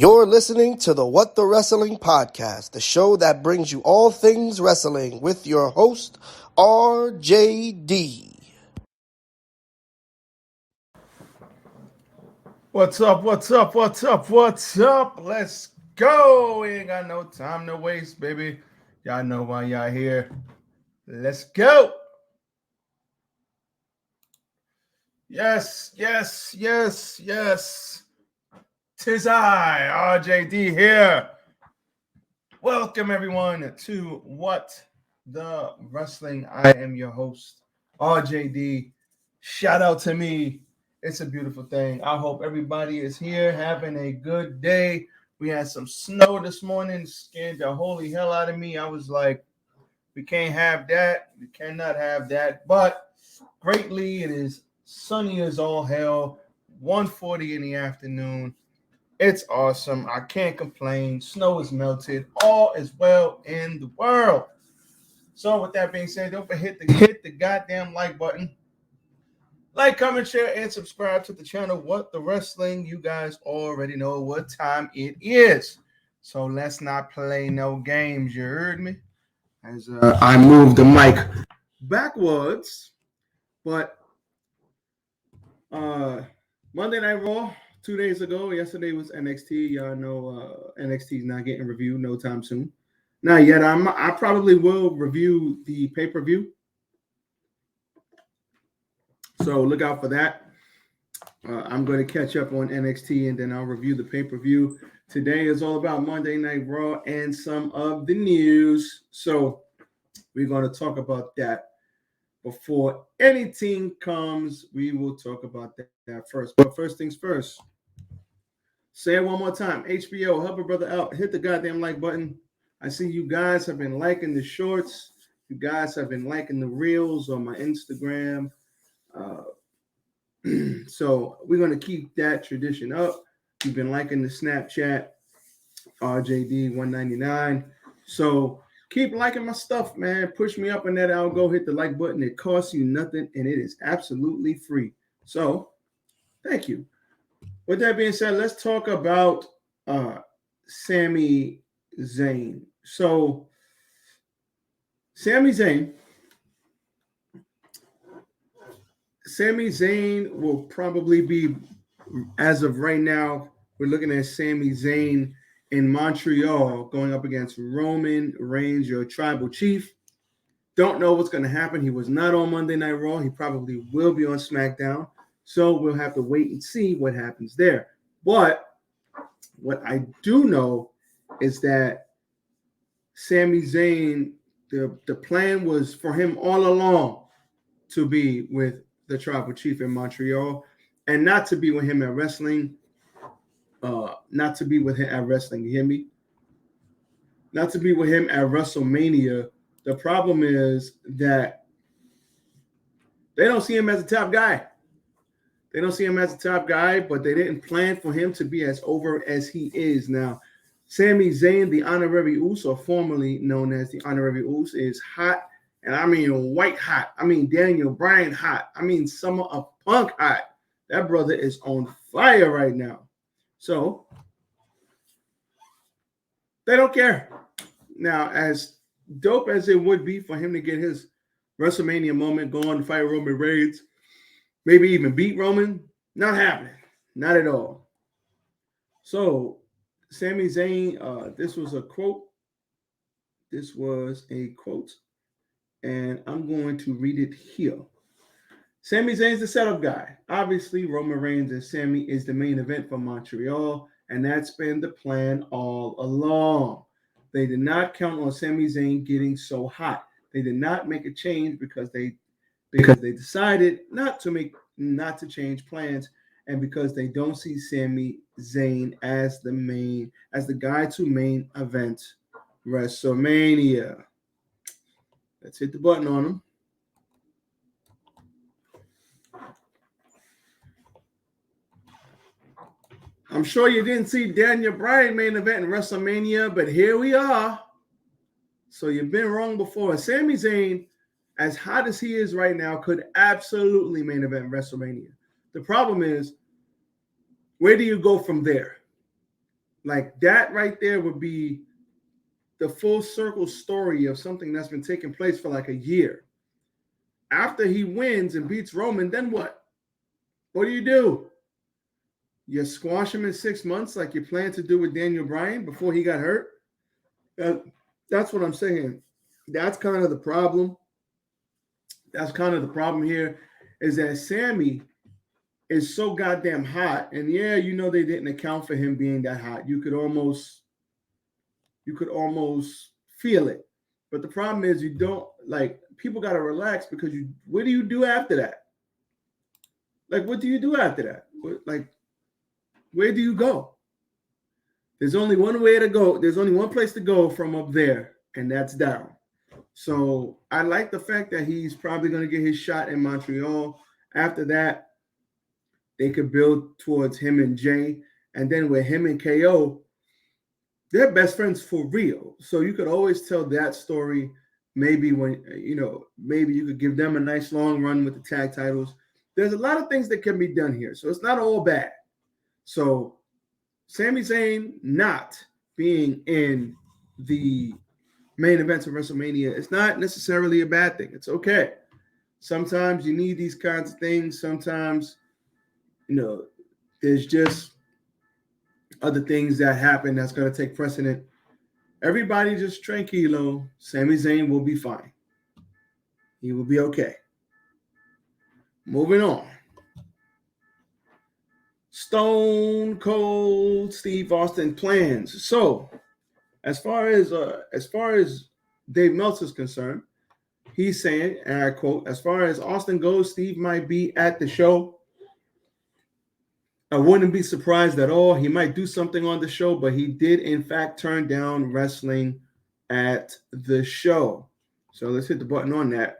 You're listening to the What the Wrestling Podcast, the show that brings you all things wrestling with your host, RJD. What's up? Let's go. We ain't got no time to waste, baby. Y'all know why y'all here. Let's go. Yes. Tis I, RJD here. Welcome everyone to What the Wrestling. I am your host, RJD. Shout out to me. It's a beautiful thing. I hope everybody is here having a good day. We had some snow this morning, scared the holy hell out of me. I was like, we can't have that. We cannot have that. But greatly, it is sunny as all hell. 1:40 in the afternoon. It's awesome. I can't complain. Snow is melted. All is well in the world. So with that being said, don't forget to hit the goddamn like button. Like, comment, share, and subscribe to the channel. What the Wrestling. You guys already know what time it is. So let's not play no games. You heard me? As I move the mic backwards. But Monday Night Raw, 2 days ago. Yesterday was NXT. Y'all know NXT is not getting reviewed no time soon. Not yet. I probably will review the pay-per-view. So look out for that. I'm going to catch up on NXT and then I'll review the pay-per-view. Today is all about Monday Night Raw and some of the news. So we're going to talk about that. Before anything comes, we will talk about that first. But first things first. Say it one more time. HBO, help a brother out. Hit the goddamn like button. I see you guys have been liking the shorts. You guys have been liking the reels on my Instagram. So we're going to keep that tradition up. You've been liking the Snapchat, RJD199. So keep liking my stuff, man. Push me up on that algo. Hit the like button. It costs you nothing, and it is absolutely free. So thank you. With that being said, let's talk about Sami Zayn. So Sami Zayn will probably be, as of right now, we're looking at Sami Zayn in Montreal going up against Roman Reigns, your tribal chief. Don't know what's going to happen. He was not on Monday Night Raw. He probably will be on SmackDown. So we'll have to wait and see what happens there. But what I do know is that Sami Zayn, the plan was for him all along to be with the tribal chief in Montreal and not to be with him at wrestling. Not to be with him at wrestling. You hear me? Not to be with him at WrestleMania. The problem is that they don't see him as a top guy. They don't see him as a top guy, but they didn't plan for him to be as over as he is now. Sami Zayn, the honorary Uce, or formerly known as the honorary Uce, is hot. And I mean white hot. I mean Daniel Bryan hot. I mean Summer of Punk hot. That brother is on fire right now. So they don't care. Now, as dope as it would be for him to get his WrestleMania moment, go on to fight Roman Reigns, maybe even beat Roman, not happening. Not at all. So Sami Zayn, this was a quote. And I'm going to read it here. Sami Zayn's the setup guy. Obviously, Roman Reigns and Sami is the main event for Montreal, and that's been the plan all along. They did not count on Sami Zayn getting so hot. They did not make a change because they decided not to change plans, and because they don't see Sami Zayn as the guy to main event WrestleMania. Let's hit the button on him. I'm sure you didn't see Daniel Bryan main event in WrestleMania, but here we are. So you've been wrong before. Sami Zayn, as hot as he is right now, could absolutely main event WrestleMania. The problem is, where do you go from there? Like that right there would be the full circle story of something that's been taking place for like a year. After he wins and beats Roman, then what? What do? You squash him in 6 months like you plan to do with Daniel Bryan before he got hurt? That's what I'm saying. That's kind of the problem. That's kind of the problem here is that Sami is so goddamn hot. And yeah, you know they didn't account for him being that hot. You could almost feel it. But the problem is you don't like people got to relax because what do you do after that? Like what do you do after that? Like where do you go? There's only one way to go. There's only one place to go from up there, and that's down. So I like the fact that he's probably going to get his shot in Montreal. After that, they could build towards him and Jay. And then with him and KO, they're best friends for real. So you could always tell that story. Maybe when, maybe you could give them a nice long run with the tag titles. There's a lot of things that can be done here. So it's not all bad. So Sami Zayn not being in the main events of WrestleMania, it's not necessarily a bad thing. It's okay. Sometimes you need these kinds of things. Sometimes, there's just other things that happen that's going to take precedent. Everybody just tranquilo. Sami Zayn will be fine. He will be okay. Moving on. Stone Cold Steve Austin plans. So, as far as Dave Meltzer's concerned, he's saying, and I quote, as far as Austin goes, Steve might be at the show. I wouldn't be surprised at all. He might do something on the show, but he did, in fact, turn down wrestling at the show. So let's hit the button on that.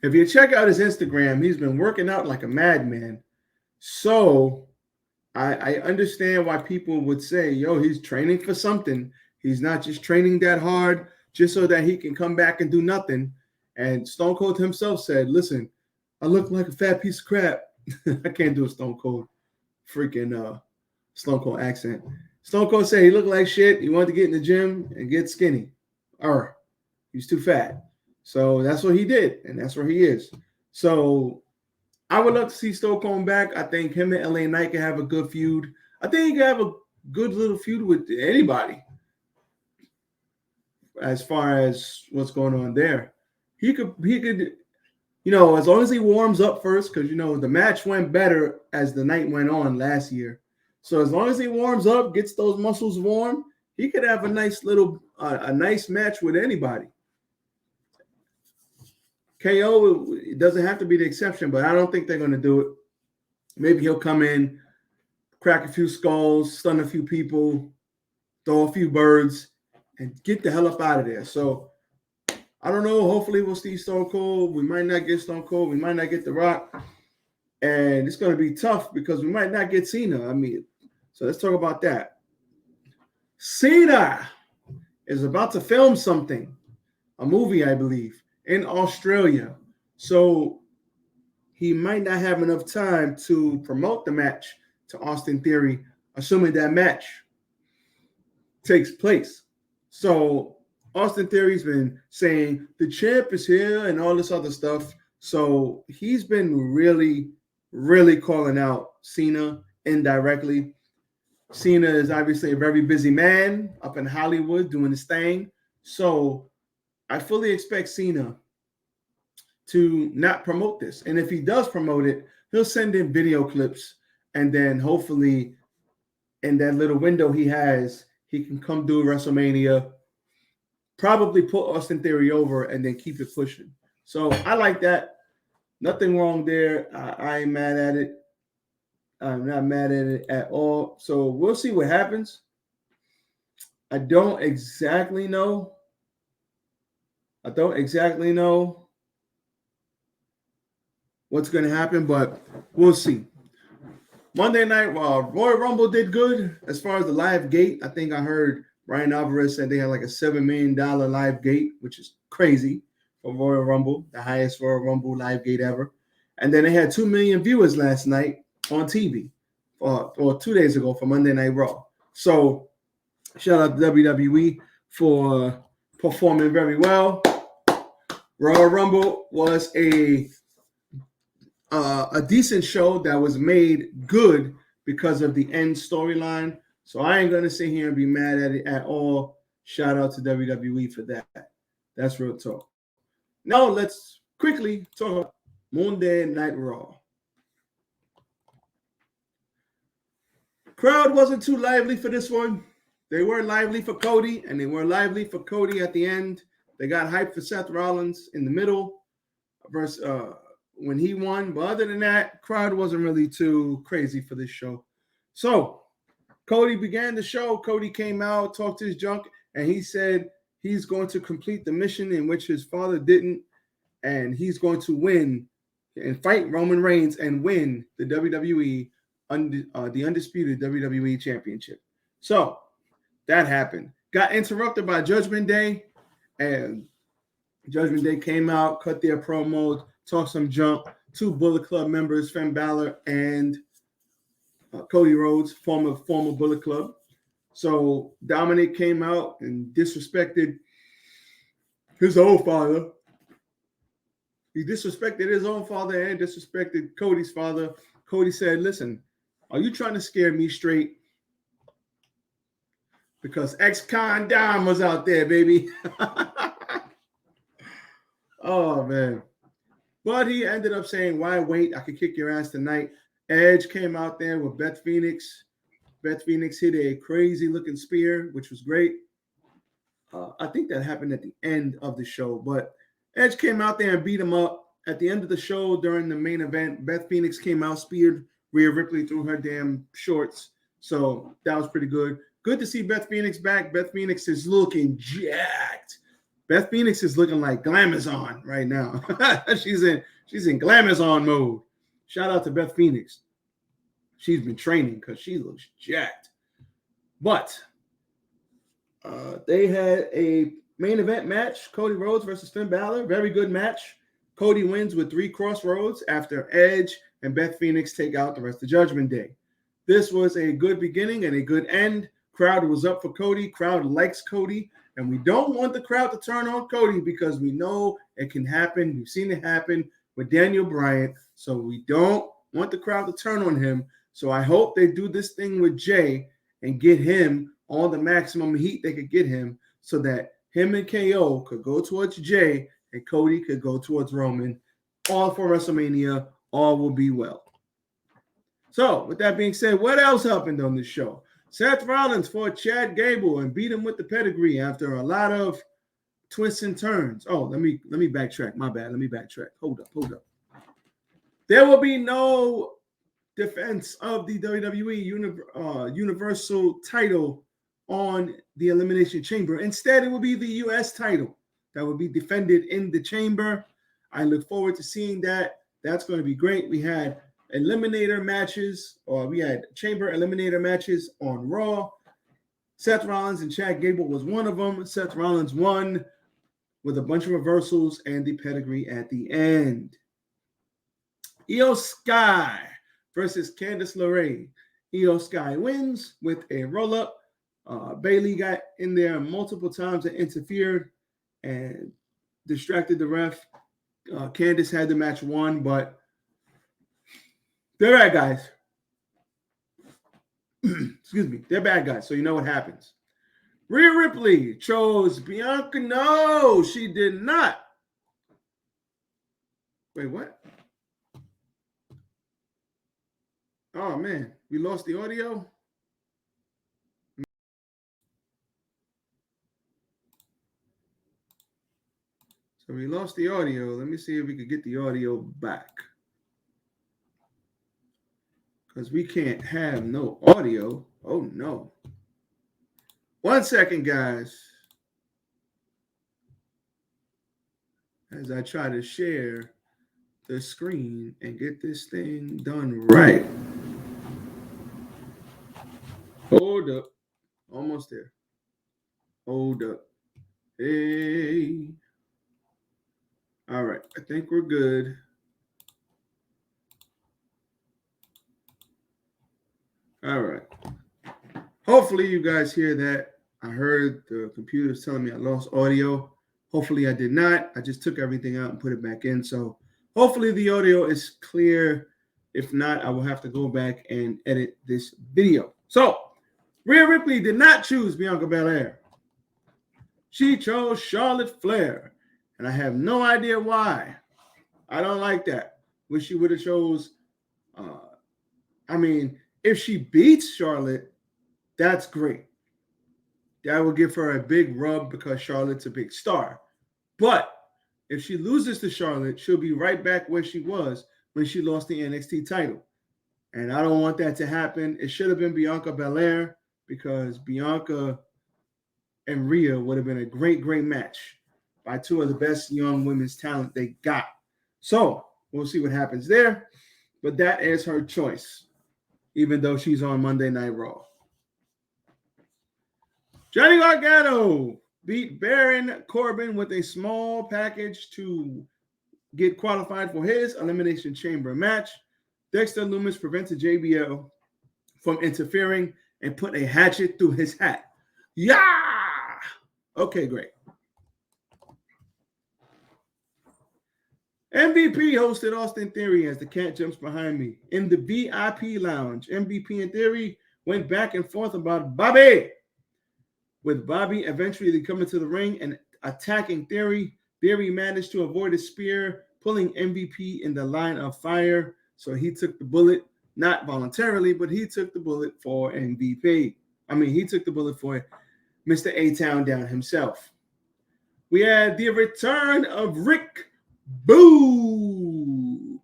If you check out his Instagram, he's been working out like a madman. So I understand why people would say, yo, he's training for something. He's not just training that hard just so that he can come back and do nothing. And Stone Cold himself said, listen, I look like a fat piece of crap. I can't do a Stone Cold freaking Stone Cold accent. Stone Cold said he looked like shit. He wanted to get in the gym and get skinny. He's too fat. So that's what he did, and that's where he is. So I would love to see Stone Cold back. I think him and LA Knight can have a good feud. I think he can have a good little feud with anybody as far as what's going on there. He could, as long as he warms up first, because, the match went better as the night went on last year. So as long as he warms up, gets those muscles warm, he could have a nice little, a nice match with anybody. KO, it doesn't have to be the exception, but I don't think they're going to do it. Maybe he'll come in, crack a few skulls, stun a few people, throw a few birds, and get the hell up out of there. So I don't know. Hopefully we'll see Stone Cold. We might not get Stone Cold. We might not get The Rock. And it's going to be tough because we might not get Cena. So let's talk about that. Cena is about to film something, a movie, I believe, in Australia. So he might not have enough time to promote the match to Austin Theory, assuming that match takes place. So Austin Theory's been saying the champ is here and all this other stuff. So he's been really, really calling out Cena indirectly. Cena is obviously a very busy man up in Hollywood doing his thing. So I fully expect Cena to not promote this. And if he does promote it, he'll send in video clips. And then hopefully in that little window he has, he can come do WrestleMania, probably put Austin Theory over and then keep it pushing. So I like that. Nothing wrong there. I ain't mad at it. I'm not mad at it at all. So we'll see what happens. I don't exactly know what's going to happen, but we'll see. Monday night, Royal Rumble did good as far as the live gate. I think I heard Ryan Alvarez said they had like a $7 million live gate, which is crazy for Royal Rumble, the highest Royal Rumble live gate ever. And then they had 2 million viewers last night on TV, or 2 days ago for Monday Night Raw. So shout out to WWE for performing very well. Royal Rumble was a decent show that was made good because of the end storyline. So I ain't gonna sit here and be mad at it at all. Shout out to WWE for that. That's real talk. Now let's quickly talk about Monday Night Raw. Crowd wasn't too lively for this one. They were lively for Cody, and they were lively for Cody at the end. They got hyped for Seth Rollins in the middle versus when he won. But other than that, crowd wasn't really too crazy for this show. So Cody began the show. Cody came out, talked his junk, and he said he's going to complete the mission in which his father didn't, and he's going to win and fight Roman Reigns and win the WWE, the undisputed WWE Championship. So that happened. Got interrupted by Judgment Day, and Judgment Day came out, cut their promos, talked some junk. 2 Bullet Club members, Finn Balor and Cody Rhodes, former Bullet Club. So Dominic came out and disrespected his own father. He disrespected his own father and disrespected Cody's father. Cody said, listen, are you trying to scare me straight? Because ex-con Dom was out there, baby. Oh, man. But he ended up saying, why wait? I could kick your ass tonight. Edge came out there with Beth Phoenix. Beth Phoenix hit a crazy-looking spear, which was great. I think that happened at the end of the show. But Edge came out there and beat him up. At the end of the show, during the main event, Beth Phoenix came out, speared Rhea Ripley through her damn shorts. So that was pretty good. Good to see Beth Phoenix back. Beth Phoenix is looking jacked. Beth Phoenix is looking like Glamazon right now. she's in Glamazon mode. Shout out to Beth Phoenix. She's been training because she looks jacked. But they had a main event match, Cody Rhodes versus Finn Balor. Very good match. Cody wins with 3 crossroads after Edge and Beth Phoenix take out the rest of Judgment Day. This was a good beginning and a good end. Crowd was up for Cody. Crowd likes Cody. And we don't want the crowd to turn on Cody because we know it can happen. We've seen it happen with Daniel Bryan. So we don't want the crowd to turn on him. So I hope they do this thing with Jay and get him all the maximum heat they could get him so that him and KO could go towards Jay and Cody could go towards Roman. All for WrestleMania. All will be well. So with that being said, what else happened on this show? Seth Rollins fought Chad Gable and beat him with the pedigree after a lot of twists and turns. Oh, let me backtrack. My bad. Let me backtrack. Hold up. There will be no defense of the WWE Universal title on the Elimination Chamber. Instead, it will be the U.S. title that will be defended in the chamber. I look forward to seeing that. That's going to be great. We had eliminator matches, or we had chamber eliminator matches on Raw. Seth Rollins and Chad Gable was one of them. Seth Rollins won with a bunch of reversals and the pedigree at the end. Io Sky versus Candice LeRae. Io Sky wins with a roll-up. Bayley got in there multiple times and interfered and distracted the ref. Candice had the match won, but they're bad guys. Excuse me. They're bad guys, so you know what happens. Rhea Ripley chose Bianca. No, she did not. Wait, what? Oh, man. We lost the audio? So we lost the audio. Let me see if we could get the audio back. Because we can't have no audio. Oh, no. 1 second, guys. As I try to share the screen and get this thing done right. Hold up. Almost there. Hold up. Hey. All right. I think we're good. All right. Hopefully you guys hear that. I heard the computer's telling me I lost audio. Hopefully I did not. I just took everything out and put it back in. So hopefully the audio is clear. If not, I will have to go back and edit this video. So Rhea Ripley did not choose Bianca Belair. She chose Charlotte Flair. And I have no idea why. I don't like that. Wish she would have chose. If she beats Charlotte, that's great. That will give her a big rub because Charlotte's a big star. But if she loses to Charlotte, she'll be right back where she was when she lost the NXT title. And I don't want that to happen. It should have been Bianca Belair because Bianca and Rhea would have been a great, great match by two of the best young women's talent they got. So we'll see what happens there. But that is her choice, even though she's on Monday Night Raw. Johnny Gargano beat Baron Corbin with a small package to get qualified for his Elimination Chamber match. Dexter Lumis prevented JBL from interfering and put a hatchet through his hat. Yeah! Okay, great. MVP hosted Austin Theory as the cat jumps behind me. In the VIP lounge, MVP and Theory went back and forth about Bobby, with Bobby eventually coming to the ring and attacking Theory. Theory managed to avoid a spear, pulling MVP in the line of fire. So he took the bullet, not voluntarily, but he took the bullet for MVP. He took the bullet for Mr. A-Town down himself. We had the return of Rick Boogs.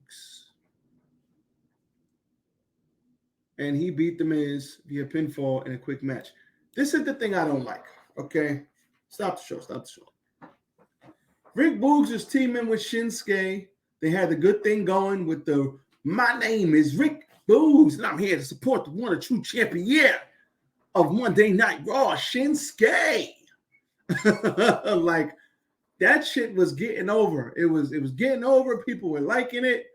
And he beat The Miz via pinfall in a quick match. This is the thing I don't like, okay? Stop the show. Rick Boogs is teaming with Shinsuke. They had the good thing going with my name is Rick Boogs, and I'm here to support the one or true champion of Monday Night Raw, Shinsuke. Like, that shit was getting over. It was getting over. People were liking it.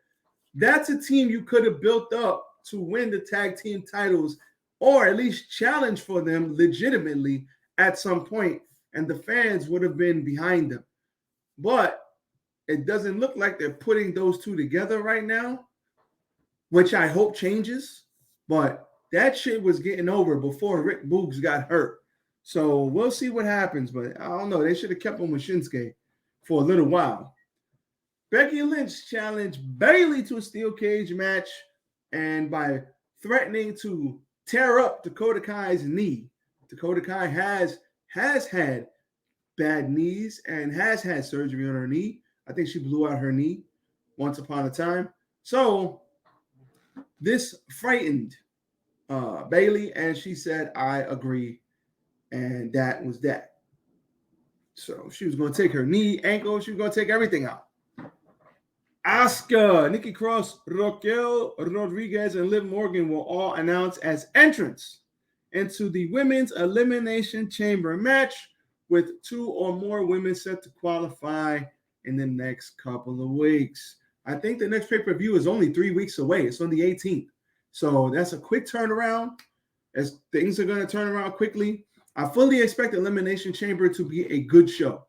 That's a team you could have built up to win the tag team titles or at least challenge for them legitimately at some point, and the fans would have been behind them. But it doesn't look like they're putting those two together right now, which I hope changes. But that shit was getting over before Rick Boogs got hurt. So we'll see what happens, but I don't know. They should have kept him with Shinsuke for a little while. Becky Lynch challenged Bayley to a steel cage match, and by threatening to tear up Dakota Kai's knee. Dakota Kai has had bad knees and has had surgery on her knee. I think she blew out her knee once upon a time. So this frightened Bayley, and she said, I agree. And that was that. So she was going to take her knee, ankle. She was going to take everything out. Asuka, Nikki Cross, Raquel Rodriguez, and Liv Morgan were all announced as entrants into the Women's Elimination Chamber match, with 2 or more women set to qualify in the next couple of weeks. I think the next pay-per-view is only 3 weeks away. It's on the 18th. So that's a quick turnaround, as things are going to turn around quickly. I fully expect Elimination Chamber to be a good show.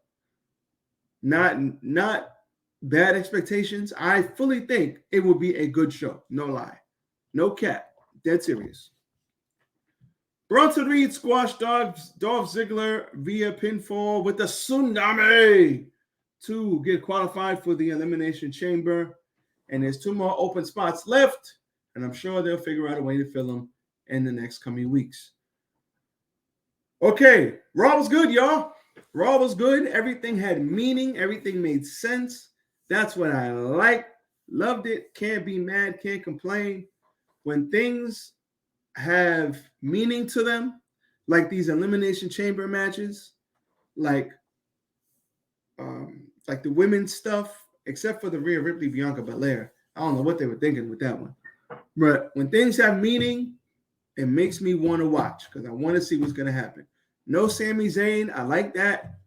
Not bad expectations. I fully think it will be a good show. No lie. No cap. Dead serious. Bronson Reed squashed Dolph Ziggler via pinfall with a tsunami to get qualified for the Elimination Chamber. And there's 2 more open spots left, and I'm sure they'll figure out a way to fill them in the next coming weeks. Okay, Raw was good, y'all. Raw was good. Everything had meaning. Everything made sense. That's what I liked. Loved it. Can't be mad. Can't complain. When things have meaning to them, like these Elimination Chamber matches, like the women's stuff, except for the Rhea Ripley, Bianca Belair. I don't know what they were thinking with that one. But when things have meaning, it makes me want to watch because I want to see what's going to happen. No Sami Zayn. I like that.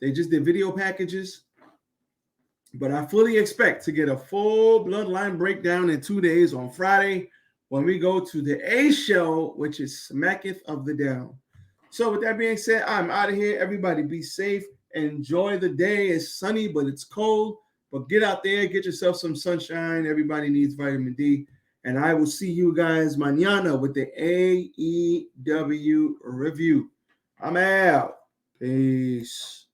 They just did video packages. But I fully expect to get a full Bloodline breakdown in 2 days on Friday when we go to the A show, which is Smacketh of the Down. So with that being said, I'm out of here. Everybody be safe. Enjoy the day. It's sunny, but it's cold. But get out there, get yourself some sunshine. Everybody needs vitamin D. And I will see you guys mañana with the AEW review. I'm out. Peace.